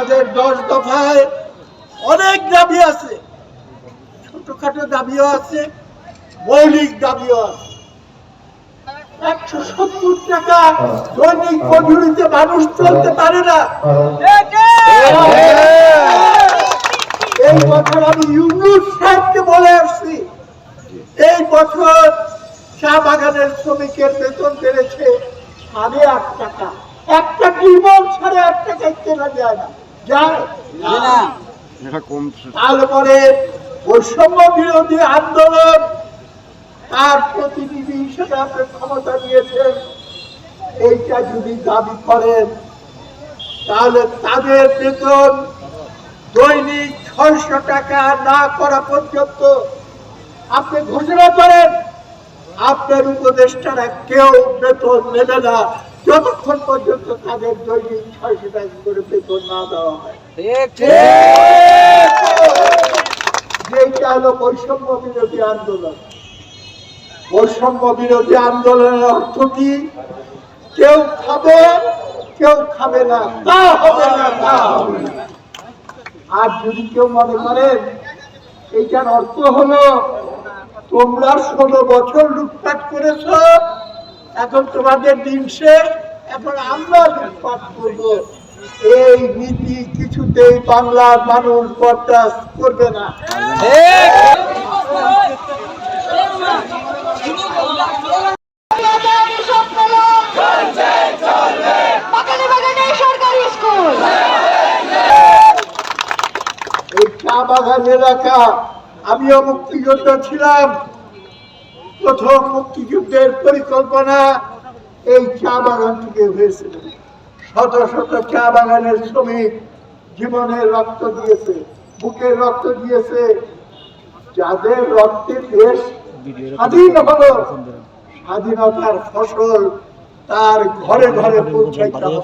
আমাদের 10 দফায় অনেক দাবি আছে, ছোটখাটো দাবিও আছে, মৌলিক দাবিও আছে। 170 টাকা দৈনিক মজুরিতে মানুষ চলতে পারে না। এই বছর আমি ইউনুস সাহেবকে বলে আসছি, এই বছর চা বাগানের শ্রমিকের বেতন বেড়েছে 8.5 টাকা। একটা ডিমল 8.5 টাকায় কেনা যায় না, যায় না। তারপরে বৈষম্য বিরোধী আন্দোলন, তার প্রতিনিধি হিসেবে আপনি ক্ষমতা নিয়েছেন, এইটা যদি দাবি করেন তাহলে তাদের বেতন দৈনিক 600 টাকা না করা পর্যন্ত আপনি ঘোষণা করেন আপনার উপদেষ্টারা কেউ বেতন নেবে না যতক্ষণ পর্যন্ত তাদের দৈনিক 600 টাকা করে বেতন না দেওয়া হয়। যেটা হলো বৈষম্য বিরোধী আন্দোলন। বৈষম্য বিরোধী আন্দোলনের অর্থ কি? কেউ খাবে, কেউ খাবে না, তা হবে না, তা হবে না। আর যদি কেউ মনে করেন এইটার অর্থ হলো তোমরা 16 বছর লুটপাট করেছ, এখন তোমাদের দিন শেষ, এখন আমরা লুটপাট করব, এই নীতি কিছুতেই বাংলার মানুষ বরদাস্ত করবে না। এই চা বাগান এলাকা, আমিও মুক্তিযোদ্ধা ছিলাম, প্রথম মুক্তিযুদ্ধের পরিকল্পনা এই চা বাগান থেকে হয়েছিল। শত শত চা বাগানের শ্রমিক জীবনের রক্ত দিয়েছে, বুকের রক্ত দিয়েছে। যাদের রক্তে দেশ স্বাধীন হলো, স্বাধীনতার ফসল তার ঘরে ঘরে পৌঁছাইতে হবে।